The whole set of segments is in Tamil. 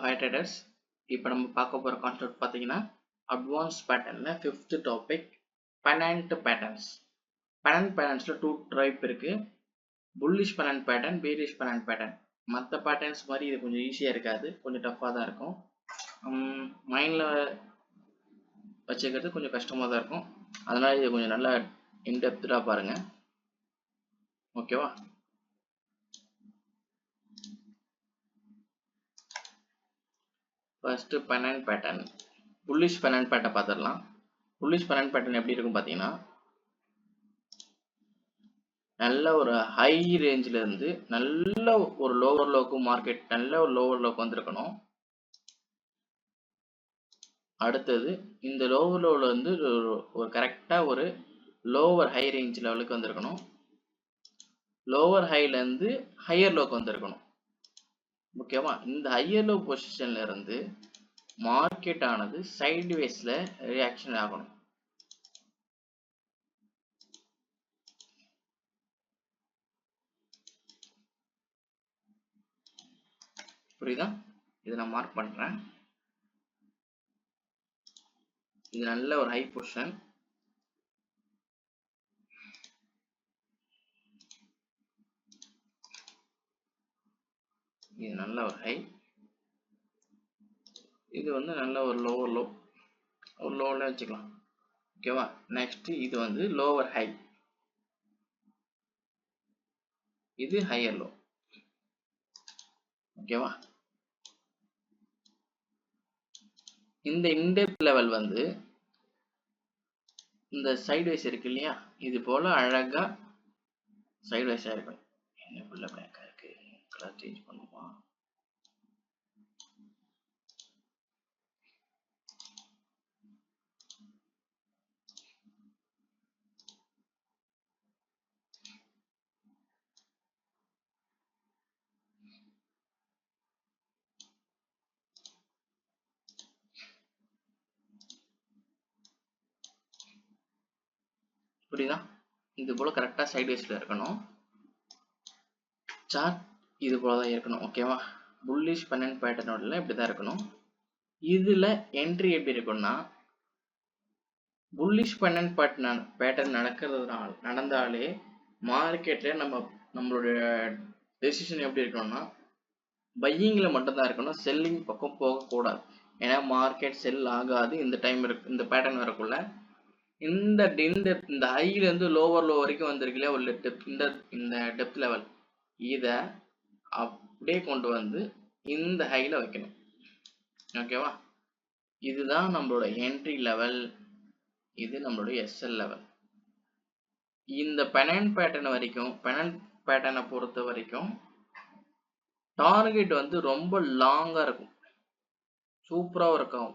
Hi traders. இப்போ நம்ம பார்க்க போற கான்செப்ட் பாத்தீங்கன்னா அட்வான்ஸ் பேட்டர்ன்ல 5th topic pennant patterns. Pennant பேட்டர்ன்ஸ்ல 2 டைப் இருக்கு. Bullish pennant pattern, bearish pennant pattern. மற்ற பேட்டர்ன்ஸ் மாதிரி இது கொஞ்சம் ஈஸியா இருக்காது, கொஞ்சம் டஃப்பா தான் இருக்கும். மைண்ட்ல வச்சுக்கிறது கொஞ்சம் கஷ்டமா தான் இருக்கும். அதனால இது கொஞ்சம் நல்லா இன்டெப்தா பாருங்க. ஓகேவா? First pennant pattern. Bullish pennant pattern பார்த்துடலாம். புல்லிஷ் பெனன்ட் பேட்டர்ன் எப்படி இருக்கும் பார்த்தீங்கன்னா, நல்ல ஒரு ஹை ரேஞ்சில் இருந்து நல்ல ஒரு லோவர் லோக்கு மார்க்கெட் நல்ல ஒரு லோவர் லோக்கு வந்திருக்கணும். அடுத்தது இந்த லோவர் லோவில் வந்து ஒரு கரெக்டாக ஒரு லோவர் ஹை ரேஞ்ச் லெவலுக்கு வந்திருக்கணும். லோவர் ஹைலேருந்து ஹையர் லோக்கு வந்திருக்கணும். ஓகேவா? இந்த ஹையர் லோ பொசிஷன்ல இருந்து மார்க்கெட் ஆனது சைட்வேஸ்ல ரியாக்ஷன் ஆகணும். புரியுதா? இதை நான் மார்க் பண்றேன். இது நல்ல ஒரு ஹை பொசிஷன். இது நல்ல ஒரு ஹை. இது வந்து நல்ல ஒரு லோவர் லோ, ஒரு லோவில் வச்சுக்கலாம். ஓகேவா? நெக்ஸ்ட் இது வந்து லோவர் ஹை, இது ஹையர் லோ. ஓகேவா? இந்த இன்டெப்த் லெவல் வந்து இந்த சைட்வைஸ் இருக்கு இல்லையா, இது போல அழகா சைட்வைஸா இருக்கும். என்ன புள்ள பிளாக்கா இருக்கு, கலர் சேஞ்ச் பண்ணுமா? புரியுதா? இது போல கரெக்டா சைட்வேஸ்ல இருக்கணும். சார்ட் இது போல தான் இருக்கணும். ஓகேவா? புல்லிஷ் பெனன்ட் பேட்டர்னோட இப்படிதான் இருக்கணும். இதுல என்ட்ரி எப்படி இருக்கும்னா, புல்லிஷ் பெனன்ட் பேட்டர்ன் நடந்தாலே மார்க்கெட்ல நம்மளுடைய டெசிஷன் எப்படி இருக்கணும்னா, பையிங்ல மட்டும் தான் இருக்கணும், செல்லிங் பக்கம் போகக்கூடாது. ஏன்னா மார்க்கெட் செல் ஆகாது இந்த டைம் இருக்கு. இந்த பேட்டர்ன் வரக்குள்ள இந்த ஹைல இருந்து லோவர் லோ வரைக்கும் வந்திருக்குல்ல ஒரு இந்த டெப்த் லெவல், இத அப்படியே கொண்டு வந்து இந்த ஹைல வைக்கணும். ஓகேவா? இதுதான் நம்மளோட என்ட்ரி லெவல், இது நம்மளுடைய எஸ்எல் லெவல். இந்த பெனன்ட் பேட்டர்னை பொறுத்த வரைக்கும் டார்கெட் வந்து ரொம்ப லாங்கா இருக்கும், சூப்பரா இருக்கும்.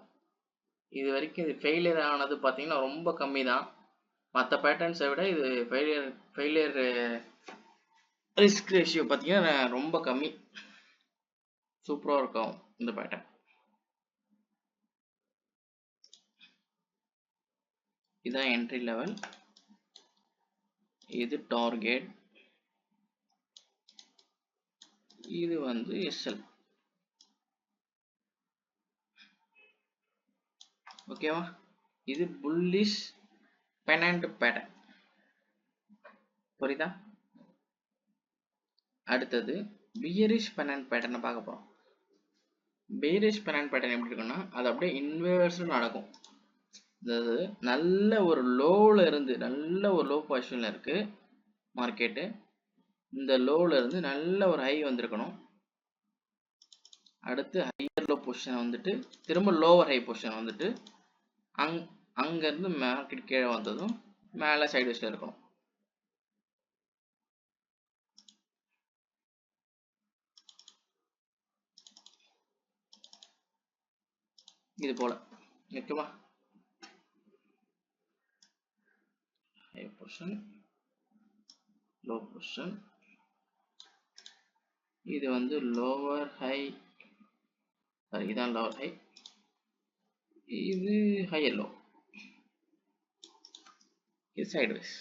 இது வரைக்கும் இது ஃபெயிலியர் ஆனது பார்த்தீங்கன்னா ரொம்ப கம்மி தான். மற்ற பேட்டர்ன்ஸை விட இது ஃபெயிலியர் ரிஸ்க் ரேஷியோ பார்த்தீங்கன்னா ரொம்ப கம்மி, சூப்பராக இருக்கும் இந்த பேட்டர்ன். இதுதான் என்ட்ரி லெவல், இது டார்கெட், இது வந்து எஸ்எல். ஓகேவா? இது புல்லிஷ் பெனன்ட் பேட்டர்ன். புரியுதா? அடுத்தது பியரிஷ் பெனன்ட் பேட்டர்னை பார்க்க போறோம். பியரிஷ் பெனன்ட் பேட்டர்ன் எப்படி இருக்குன்னா, அது அப்படியே இன்வெர்ஸ்ல நடக்கும். அதாவது நல்ல ஒரு லோல இருந்து நல்ல ஒரு லோ பொசிஷன்ல இருக்கு மார்க்கெட்டு. இந்த லோல இருந்து நல்ல ஒரு ஹை வந்திருக்கணும். அடுத்து ஹையர் லோ பொசிஷன் வந்துட்டு திரும்ப லோவர் ஹை பொசிஷன் வந்துட்டு அங்க இருந்து மார்க்கெட் கீழே வந்ததும் மேல சைட்வேஸ்ல இருக்கணும். இது போல. ஓகேவா? ஹை பொசிஷன், லோ பொசிஷன், இது வந்து லோவர் ஹை, இதான் லோவர் ஹை, இது ஹையர் லோ, இது சைட்வேஸ்.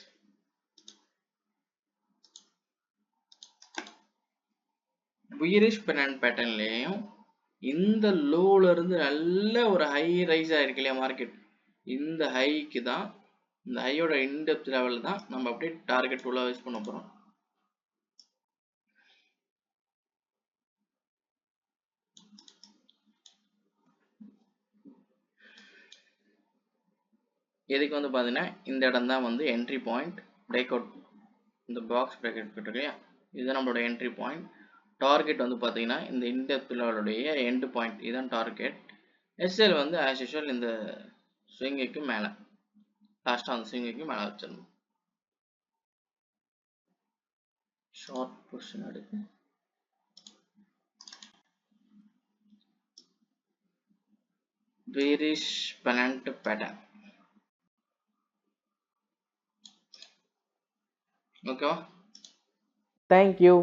பியரிஷ் பெனன்ட் பேட்டர்ன்லயும் இந்த லோல இருந்து நல்ல ஒரு ஹை ரைஸ் ஆயிருக்கு இல்லையா மார்க்கெட், இந்த ஹைக்கு தான், இந்த ஹையோட இன்டெப்த் லெவல் தான் நம்ம அப்படியே டார்கெட் உள்ள யூஸ் பண்ண போறோம். எதுக்கு வந்து பார்த்தீங்கன்னா இந்த இடம் தான் வந்து என்ட்ரி பாயிண்ட், பிரேக் அவுட், இந்த பாக்ஸ் பிரேக் அவுட் இருக்கு இல்லையா, இதுதான் நம்மளோட என்ட்ரி பாயிண்ட். டார்கெட் வந்து பார்த்தீங்கன்னா இந்த இன்டெப்த் லெவலுடைய எண்ட் பாயிண்ட், இதுதான் டார்கெட். எஸ்எல் வந்து ஆஸ் யூஷுவல் இந்த ஸ்விங்குக்கு மேலே, லாஸ்ட்டாக அந்த ஸ்விங்குக்கு மேலே வச்சிடணும். ஷார்ட் பொசிஷன் எடுத்து bearish pennant pattern. ஓகேவா? தேங்க்யூ.